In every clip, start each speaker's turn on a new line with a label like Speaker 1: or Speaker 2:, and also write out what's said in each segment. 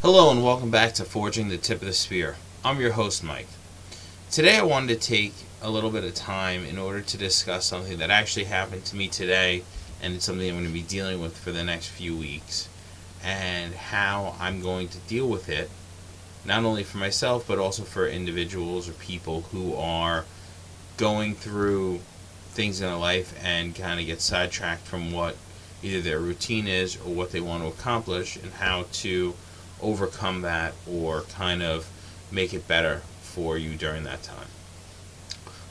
Speaker 1: Hello and welcome back to Forging the Tip of the Spear. I'm your host, Mike. Today I wanted to take a little bit of time in order to discuss something that actually happened to me today, and it's something I'm going to be dealing with for the next few weeks, and how I'm going to deal with it, not only for myself but also for individuals or people who are going through things in their life and kind of get sidetracked from what either their routine is or what they want to accomplish, and how to overcome that or kind of make it better for you during that time.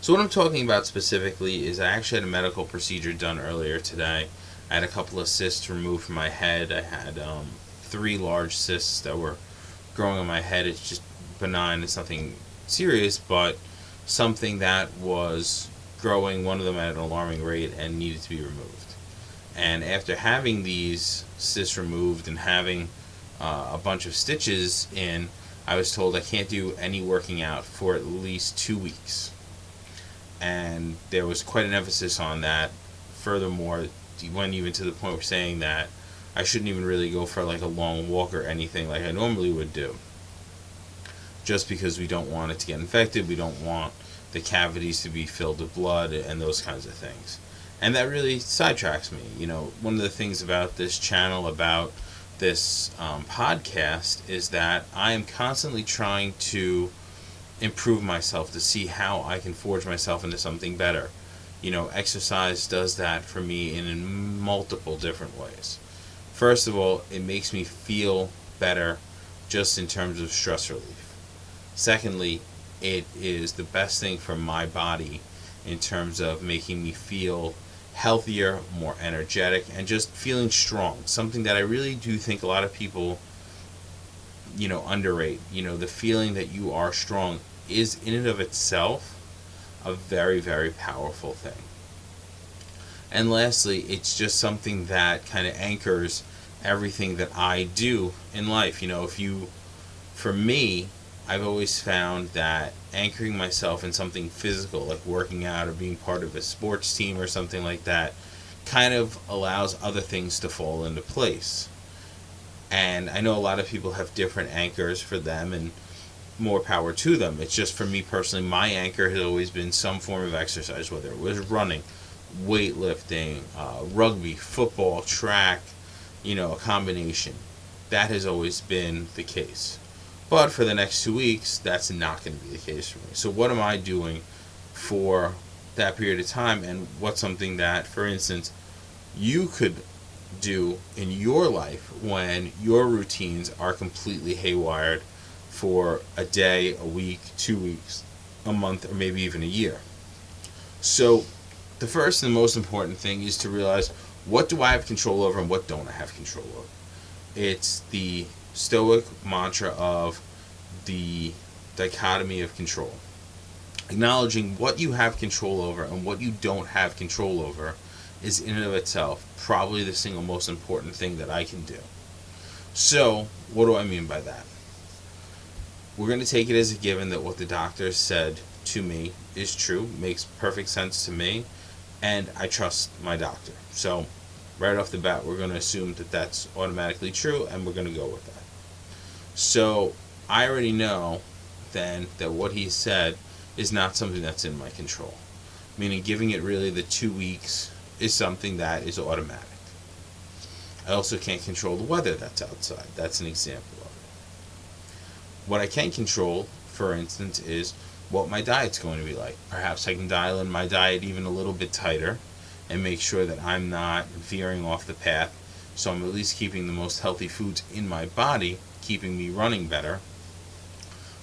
Speaker 1: So what I'm talking about specifically is I actually had a medical procedure done earlier today. I had a couple of cysts removed from my head. I had 3 large cysts that were growing on my head. It's just benign. It's nothing serious, but something that was growing, one of them at an alarming rate, and needed to be removed. And after having these cysts removed and having a bunch of stitches in, I was told I can't do any working out for at least 2 weeks. And there was quite an emphasis on that. Furthermore, he went even to the point of saying that I shouldn't even really go for like a long walk or anything like I normally would do, just because we don't want it to get infected. We don't want the cavities to be filled with blood and those kinds of things. And that really sidetracks me. You know, one of the things about this channel, about this podcast, is that I am constantly trying to improve myself to see how I can forge myself into something better. You know, exercise does that for me in multiple different ways. First of all, it makes me feel better just in terms of stress relief. Secondly, it is the best thing for my body in terms of making me feel healthier, more energetic, and just feeling strong. Something that I really do think a lot of people, underrate. The feeling that you are strong is in and of itself a very, very powerful thing. And lastly, it's just something that kind of anchors everything that I do in life. For me, I've always found that anchoring myself in something physical, like working out or being part of a sports team or something like that, kind of allows other things to fall into place. And I know a lot of people have different anchors for them, and more power to them. It's just, for me personally, my anchor has always been some form of exercise, whether it was running, weightlifting, rugby, football, track, a combination. That has always been the case. But for the next 2 weeks, that's not going to be the case for me. So what am I doing for that period of time? And what's something that, for instance, you could do in your life when your routines are completely haywired for a day, a week, 2 weeks, a month, or maybe even a year? So the first and most important thing is to realize, what do I have control over and what don't I have control over? It's the Stoic mantra of the dichotomy of control. Acknowledging what you have control over and what you don't have control over is in and of itself probably the single most important thing that I can do. So, what do I mean by that? We're going to take it as a given that what the doctor said to me is true, makes perfect sense to me, and I trust my doctor. So, right off the bat, we're going to assume that that's automatically true, and we're going to go with that. So I already know then that what he said is not something that's in my control. Meaning, giving it really the 2 weeks is something that is automatic. I also can't control the weather that's outside. That's an example of it. What I can control, for instance, is what my diet's going to be like. Perhaps I can dial in my diet even a little bit tighter and make sure that I'm not veering off the path, so I'm at least keeping the most healthy foods in my body, keeping me running better,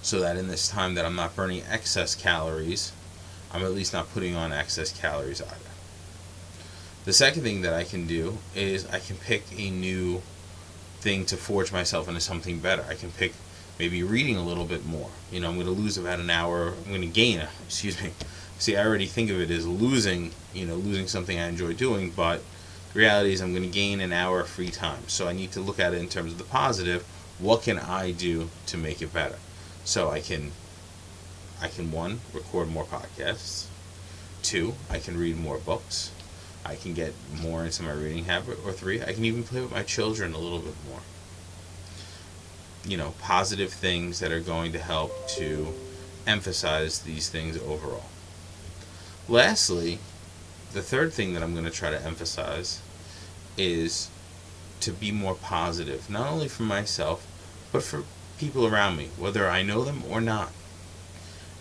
Speaker 1: so that in this time that I'm not burning excess calories, I'm at least not putting on excess calories either. The second thing that I can do is I can pick a new thing to forge myself into something better. I can pick maybe reading a little bit more. I'm going to lose about an hour. I'm going to gain, See, I already think of it as losing something I enjoy doing, but the reality is I'm going to gain an hour of free time. So I need to look at it in terms of the positive. What can I do to make it better? So I can 1, record more podcasts. 2, I can read more books. I can get more into my reading habit. Or 3, I can even play with my children a little bit more. positive things that are going to help to emphasize these things overall. Lastly, the third thing that I'm going to try to emphasize is to be more positive, not only for myself, but for people around me, whether I know them or not.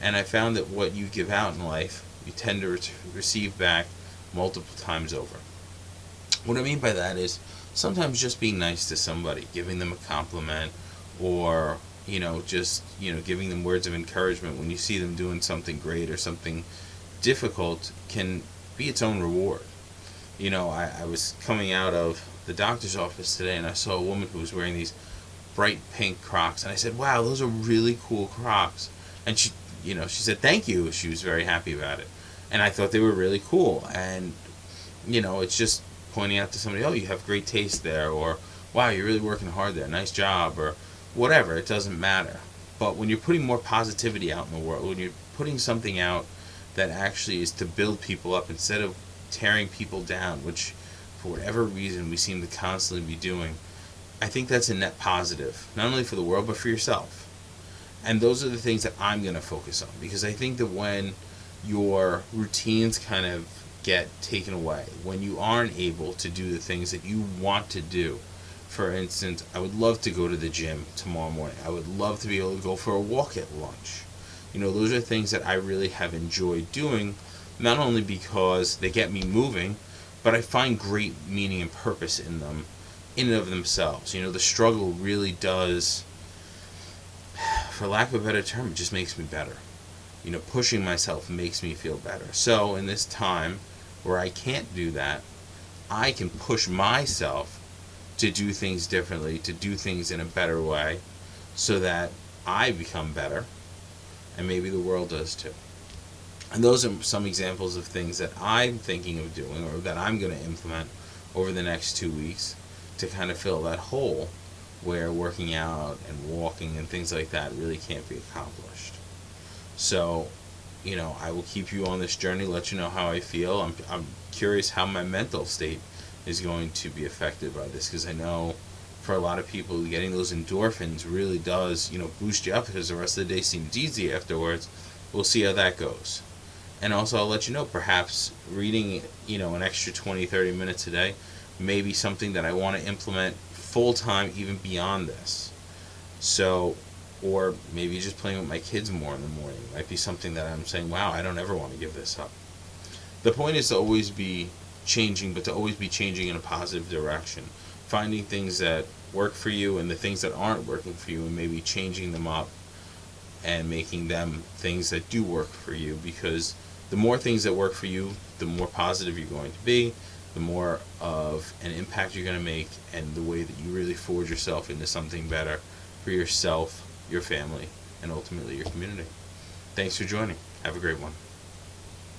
Speaker 1: And I found that what you give out in life, you tend to receive back multiple times over. What I mean by that is sometimes just being nice to somebody, giving them a compliment, or just giving them words of encouragement when you see them doing something great or something difficult can be its own reward. I was coming out of the doctor's office today and I saw a woman who was wearing these bright pink Crocs, and I said, "Wow, those are really cool Crocs." And she said thank you. She was very happy about it, and I thought they were really cool. And it's just pointing out to somebody, "Oh, you have great taste there," or "Wow, you're really working hard there. Nice job," or whatever. It doesn't matter. But when you're putting more positivity out in the world, when you're putting something out that actually is to build people up instead of tearing people down, which for whatever reason we seem to constantly be doing, I think that's a net positive, not only for the world but for yourself. And those are the things that I'm going to focus on, because I think that when your routines kind of get taken away, when you aren't able to do the things that you want to do, for instance, I would love to go to the gym tomorrow morning. I would love to be able to go for a walk at lunch. Those are things that I really have enjoyed doing, not only because they get me moving, but I find great meaning and purpose in them, in and of themselves. The struggle really does, for lack of a better term, it just makes me better. Pushing myself makes me feel better. So in this time where I can't do that, I can push myself to do things differently, to do things in a better way, so that I become better, and maybe the world does too. And those are some examples of things that I'm thinking of doing, or that I'm going to implement over the next 2 weeks to kind of fill that hole where working out and walking and things like that really can't be accomplished. So, I will keep you on this journey, let you know how I feel. I'm curious how my mental state is going to be affected by this, because I know for a lot of people getting those endorphins really does, boost you up, because the rest of the day seems easy afterwards. We'll see how that goes. And also I'll let you know, perhaps reading, an extra 20-30 minutes a day may be something that I want to implement full time, even beyond this. So, or maybe just playing with my kids more in the morning might be something that I'm saying, wow, I don't ever want to give this up. The point is to always be changing, but to always be changing in a positive direction. Finding things that work for you and the things that aren't working for you, and maybe changing them up and making them things that do work for you, because the more things that work for you, the more positive you're going to be, the more of an impact you're going to make, and the way that you really forge yourself into something better for yourself, your family, and ultimately your community. Thanks for joining. Have a great one.